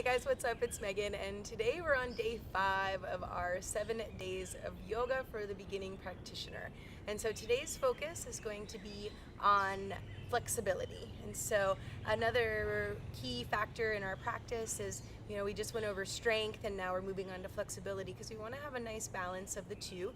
Hey guys, what's up? It's Megan, and today we're on day 5 of our 7 days of yoga for the beginning practitioner. And so today's focus is going to be on flexibility. And so another key factor in our practice is, we just went over strength and now we're moving on to flexibility because we want to have a nice balance of the two.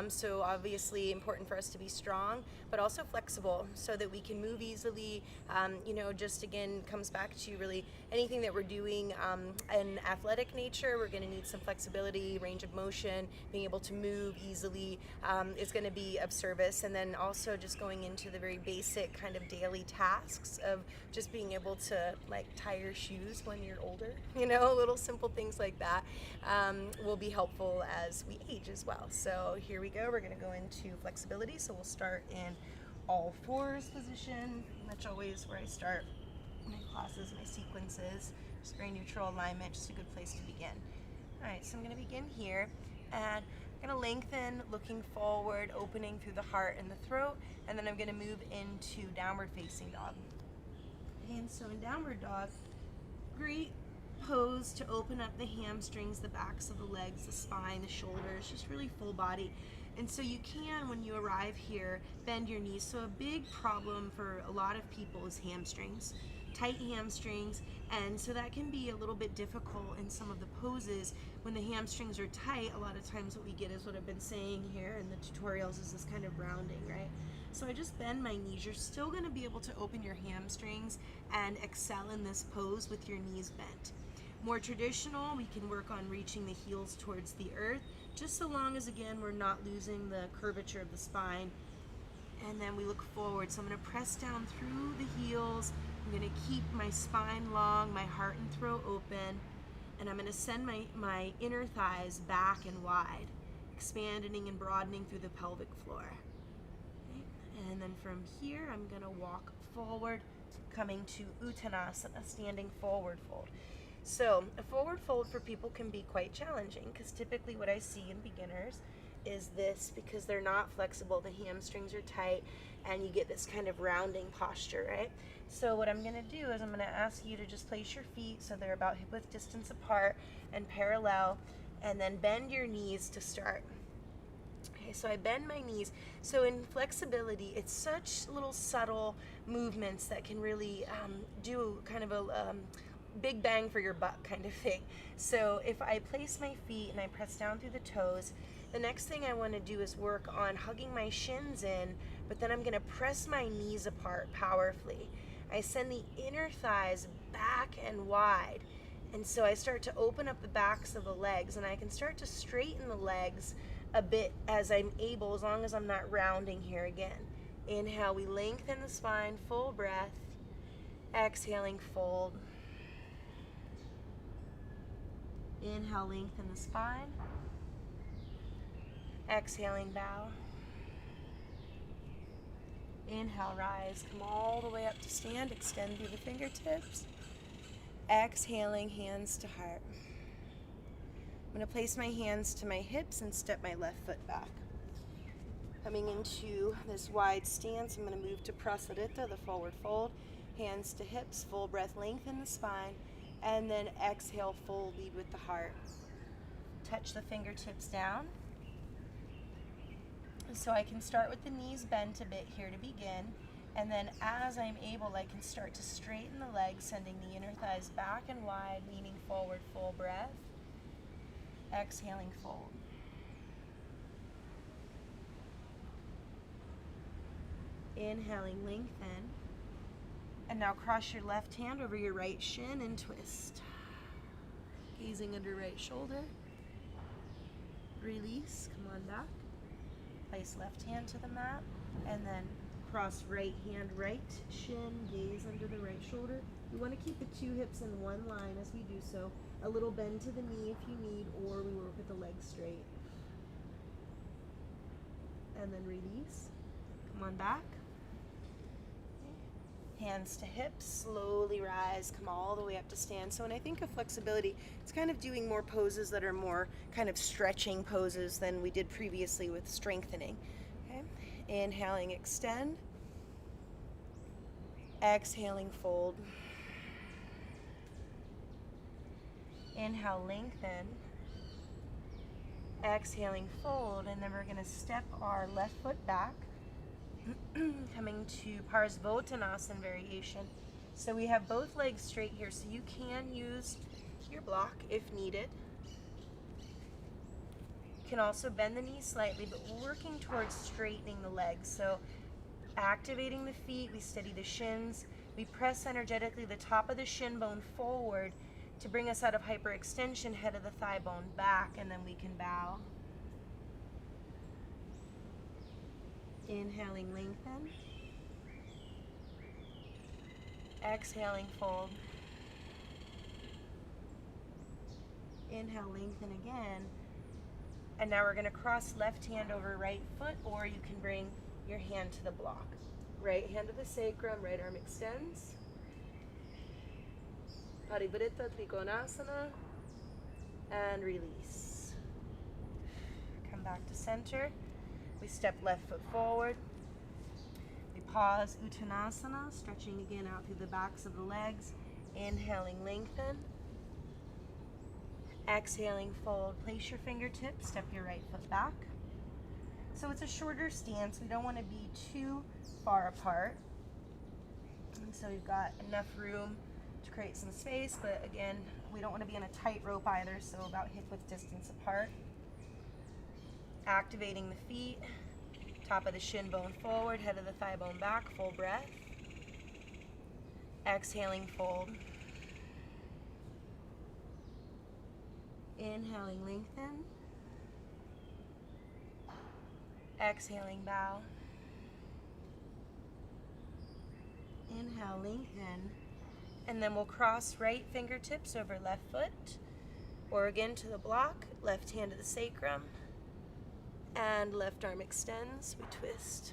So obviously important for us to be strong, but also flexible so that we can move easily. Just again comes back to really anything that we're doing in athletic nature. We're going to need some flexibility, range of motion, being able to move easily is going to be of service. And then also just going into the very basic kind of daily tasks of just being able to tie your shoes when you're older, little simple things like that will be helpful as we age as well. So here we go. We're going to go into flexibility. So we'll start in all fours position. That's always where I start my classes, my sequences. Just very neutral alignment, just a good place to begin. All right, so I'm going to begin here, and I'm going to lengthen, looking forward, opening through the heart and the throat, and then I'm going to move into downward facing dog. And so in downward dog, great pose to open up the hamstrings, the backs of the legs, the spine, the shoulders, just really full body. And so you can, when you arrive here, bend your knees. So a big problem for a lot of people is hamstrings, tight hamstrings, and so that can be a little bit difficult in some of the poses. When the hamstrings are tight, a lot of times what we get is what I've been saying here in the tutorials is this kind of rounding, right? So I just bend my knees. You're still going to be able to open your hamstrings and excel in this pose with your knees bent. More traditional, we can work on reaching the heels towards the earth, just so long as, again, we're not losing the curvature of the spine. And then we look forward. So I'm going to press down through the heels. I'm going to keep my spine long, my heart and throat open, and I'm going to send my inner thighs back and wide, expanding and broadening through the pelvic floor. Okay. And then from here, I'm going to walk forward, coming to Uttanasana, standing forward fold. So a forward fold for people can be quite challenging because typically what I see in beginners is this, because they're not flexible, the hamstrings are tight, and you get this kind of rounding posture, right? So what I'm going to do is I'm going to ask you to just place your feet so they're about hip width distance apart and parallel, and then bend your knees to start. Okay, so I bend my knees. So in flexibility, it's such little subtle movements that can really do kind of a big bang for your buck kind of thing. So if I place my feet and I press down through the toes, the next thing I want to do is work on hugging my shins in, but then I'm going to press my knees apart powerfully. I send the inner thighs back and wide, and so I start to open up the backs of the legs, and I can start to straighten the legs a bit as I'm able, as long as I'm not rounding here again. Inhale, we lengthen the spine, full breath. Exhaling, fold. Inhale, lengthen the spine. Exhaling, bow. Inhale, rise. Come all the way up to stand. Extend through the fingertips. Exhaling, hands to heart. I'm going to place my hands to my hips and step my left foot back. Coming into this wide stance, I'm going to move to Prasarita, the forward fold. Hands to hips, full breath, lengthen the spine. And then exhale, fold, lead with the heart. Touch the fingertips down. So I can start with the knees bent a bit here to begin. And then as I'm able, I can start to straighten the legs, sending the inner thighs back and wide, leaning forward, full breath. Exhaling, fold. Inhaling, lengthen. And now cross your left hand over your right shin and twist. Gazing under right shoulder. Release, come on back. Place left hand to the mat, and then cross right hand, right shin, gaze under the right shoulder. We want to keep the two hips in one line as we do so. A little bend to the knee if you need, or we work with the legs straight. And then release. Come on back. Hands to hips, slowly rise, come all the way up to stand. So when I think of flexibility, it's kind of doing more poses that are more kind of stretching poses than we did previously with strengthening. Okay? Inhaling, extend. Exhaling, fold. Inhale, lengthen. Exhaling, fold, and then we're going to step our left foot back, coming to Parsvottanasana variation. So we have both legs straight here, so you can use your block if needed. You can also bend the knees slightly, but we're working towards straightening the legs. So activating the feet, we steady the shins, we press energetically the top of the shin bone forward to bring us out of hyperextension, head of the thigh bone back, and then we can bow. Inhaling, lengthen. Exhaling, fold. Inhale, lengthen again. And now we're going to cross left hand over right foot, or you can bring your hand to the block. Right hand to the sacrum, right arm extends. Parivrtta Trikonasana. And release. Come back to center. We step left foot forward. We pause, Uttanasana, stretching again out through the backs of the legs. Inhaling, lengthen. Exhaling, fold. Place your fingertips, step your right foot back. So it's a shorter stance. We don't want to be too far apart. And so we've got enough room to create some space, but again, we don't want to be on a tight rope either, so about hip width distance apart. Activating the feet, top of the shin bone forward, head of the thigh bone back, full breath. Exhaling, fold. Inhaling, lengthen. Exhaling, bow. Inhale, lengthen. And then we'll cross right fingertips over left foot, or again to the block, left hand to the sacrum, and left arm extends, we twist.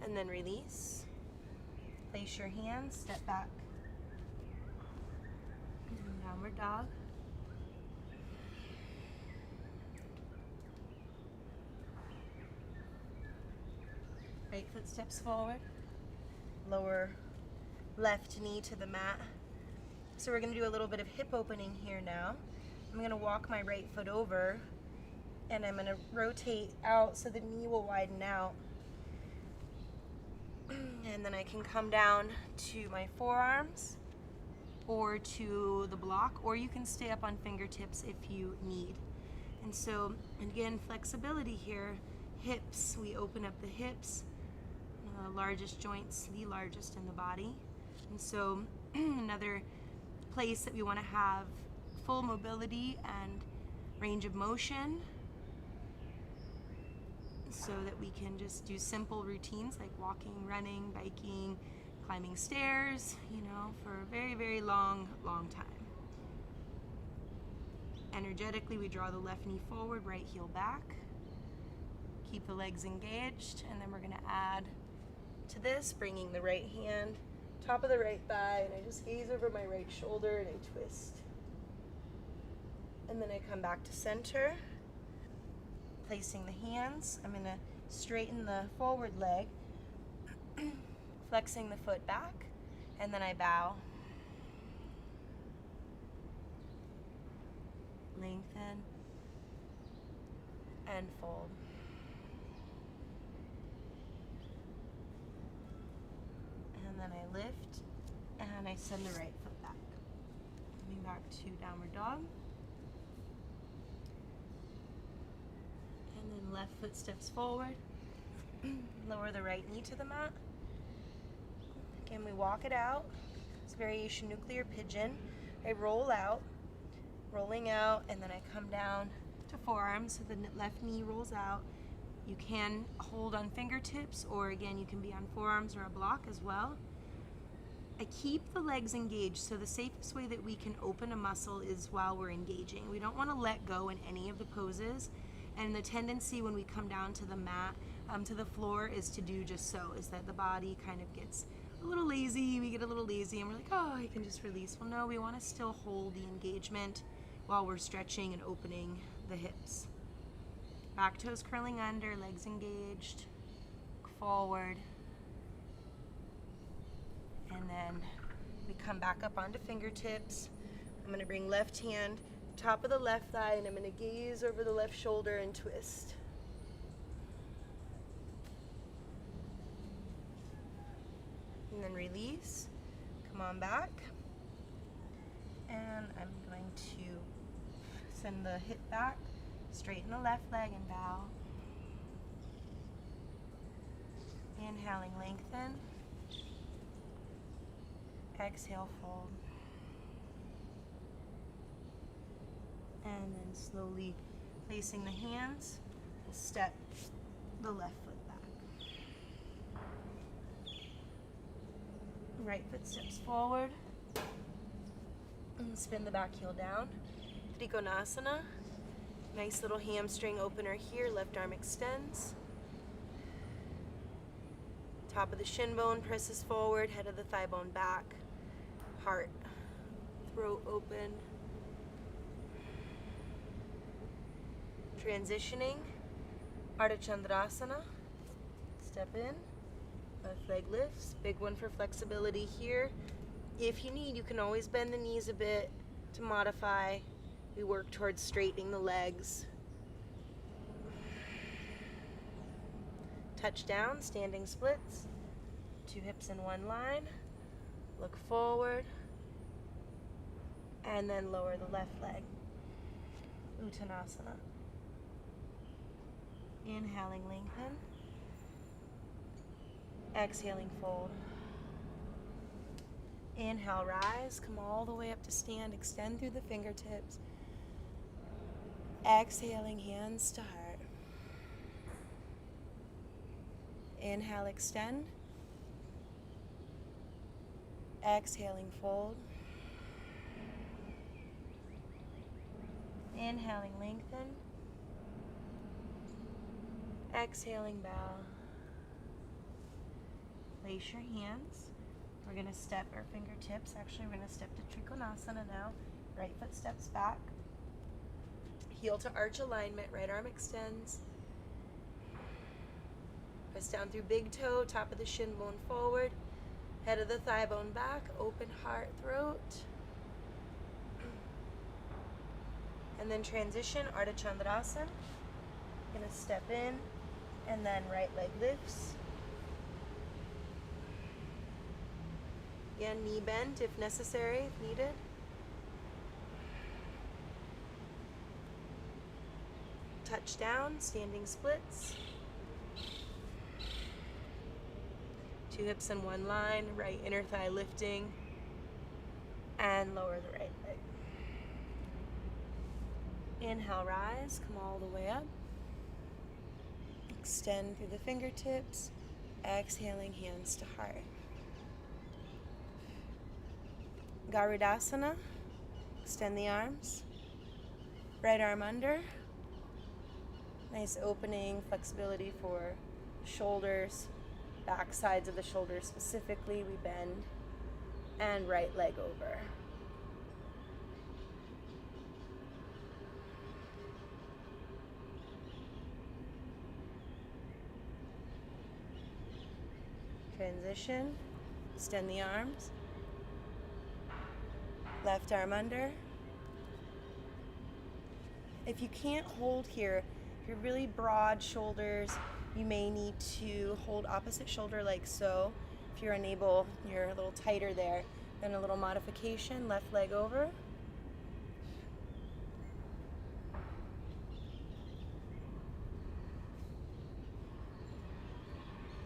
And then release. Place your hands, step back. And downward dog. Right foot steps forward. Lower left knee to the mat. So we're going to do a little bit of hip opening here now. I'm going to walk my right foot over, and I'm going to rotate out so the knee will widen out. And then I can come down to my forearms or to the block, or you can stay up on fingertips if you need. And so, again, flexibility here. Hips, we open up the hips. Largest joints, the largest in the body. And so another place that we want to have full mobility and range of motion, so that we can just do simple routines like walking, running, biking, climbing stairs, for a very, very long time. Energetically, we draw the left knee forward, right heel back. Keep the legs engaged, and then we're going to add to this, bringing the right hand, top of the right thigh, and I just gaze over my right shoulder and I twist. And then I come back to center, placing the hands. I'm going to straighten the forward leg, flexing the foot back, and then I bow. Lengthen and fold. And then I lift and I send the right foot back. Coming back to downward dog. And then left foot steps forward. Lower the right knee to the mat. Again, we walk it out. It's variation nuclear pigeon. I roll out, rolling out, and then I come down to forearms, so the left knee rolls out. You can hold on fingertips, or again, you can be on forearms or a block as well. I keep the legs engaged, so the safest way that we can open a muscle is while we're engaging. We don't want to let go in any of the poses, and the tendency when we come down to the mat, to the floor, is to do just so, is that the body kind of gets a little lazy, we get a little lazy, and we're like, oh, I can just release. Well, no, we want to still hold the engagement while we're stretching and opening the hips. Back toes curling under, legs engaged, forward, then we come back up onto fingertips. I'm going to bring left hand, top of the left thigh, and I'm going to gaze over the left shoulder and twist. And then release, come on back. And I'm going to send the hip back, straighten the left leg and bow. Inhaling, lengthen. Exhale, fold. And then slowly placing the hands, step the left foot back. Right foot steps forward. And spin the back heel down. Trikonasana. Nice little hamstring opener here. Left arm extends. Top of the shin bone presses forward. Head of the thigh bone back. Heart, throat open. Transitioning. Ardha Chandrasana. Step in. Left leg lifts. Big one for flexibility here. If you need, you can always bend the knees a bit to modify. We work towards straightening the legs. Touch down, standing splits. 2 hips in one line. Look forward. And then lower the left leg. Uttanasana. Inhaling, lengthen. Exhaling, fold. Inhale, rise, come all the way up to stand, extend through the fingertips. Exhaling, hands to heart. Inhale, extend. Exhaling, fold. Inhaling, lengthen. Exhaling, bow. Place your hands. We're going to step our fingertips. Actually, we're going to step to Trikonasana now. Right foot steps back. Heel to arch alignment. Right arm extends. Press down through big toe. Top of the shin bone forward. Head of the thigh bone back. Open heart, throat. And then transition, Ardha Chandrasana. Going to step in. And then right leg lifts. Again, knee bent if necessary, if needed. Touch down, standing splits. 2 hips in one line, right inner thigh lifting. And lower the right leg. Inhale, rise, come all the way up. Extend through the fingertips. Exhaling, hands to heart. Garudasana. Extend the arms. Right arm under. Nice opening, flexibility for shoulders, back sides of the shoulders specifically. We bend. And right leg over. Transition. Extend the arms. Left arm under. If you can't hold here, if you're really broad shoulders, you may need to hold opposite shoulder like so. If you're unable, you're a little tighter there, then a little modification, left leg over.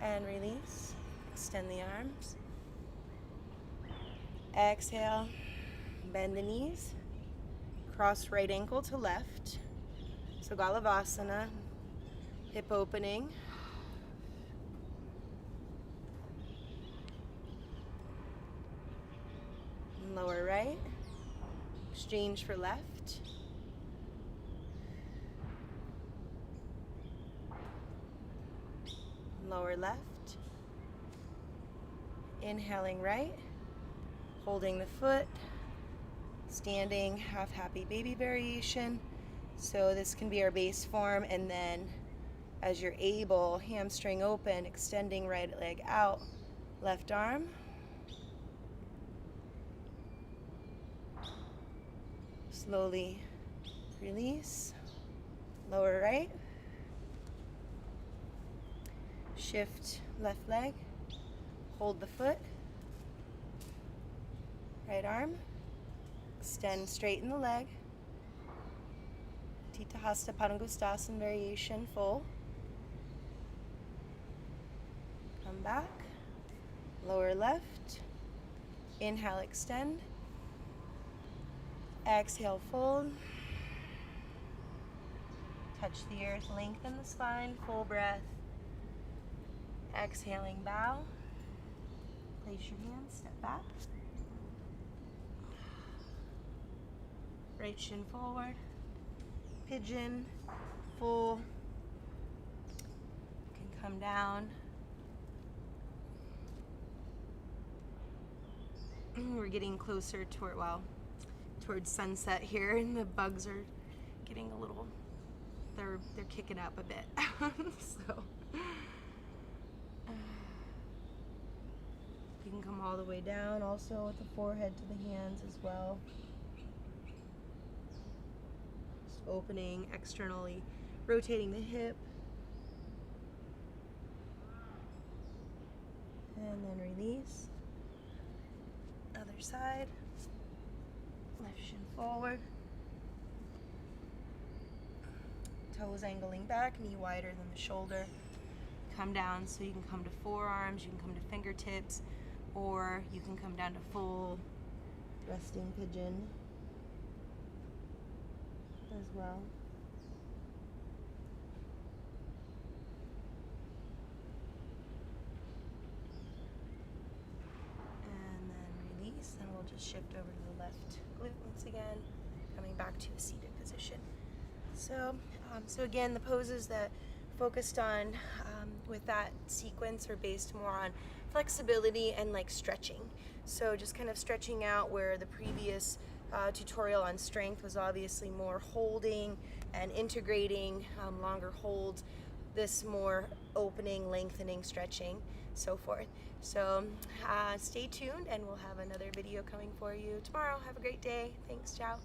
And release. Extend the arms. Exhale. Bend the knees. Cross right ankle to left. So Galavasana. Hip opening. Lower right. Exchange for left. Lower left. Inhaling right. Holding the foot. Standing half happy baby variation. So this can be our base form, and then as you're able, hamstring open, extending right leg out, left arm. Slowly release. Lower right. Shift left leg. Hold the foot. Right arm. Extend, straighten the leg. Tita Hasta Padangustasana variation, full. Come back. Lower left. Inhale, extend. Exhale, fold. Touch the earth, lengthen the spine, full breath. Exhaling, bow. Place your hands, step back. Right shin forward. Pigeon, full. You can come down. We're getting closer towards sunset here, and the bugs are getting a little, they're kicking up a bit. So you can come all the way down, also with the forehead to the hands as well. Just opening externally, rotating the hip. And then release. Other side. Left shin forward. Toes angling back, knee wider than the shoulder. Come down, so you can come to forearms, you can come to fingertips, or you can come down to full resting pigeon as well. And we'll just shift over to the left glute once again, coming back to a seated position. So again, the poses that focused on with that sequence are based more on flexibility and like stretching. So just kind of stretching out where the previous tutorial on strength was obviously more holding and integrating longer holds. This more opening, lengthening, stretching, so forth. So stay tuned, and we'll have another video coming for you tomorrow. Have a great day. Thanks, ciao.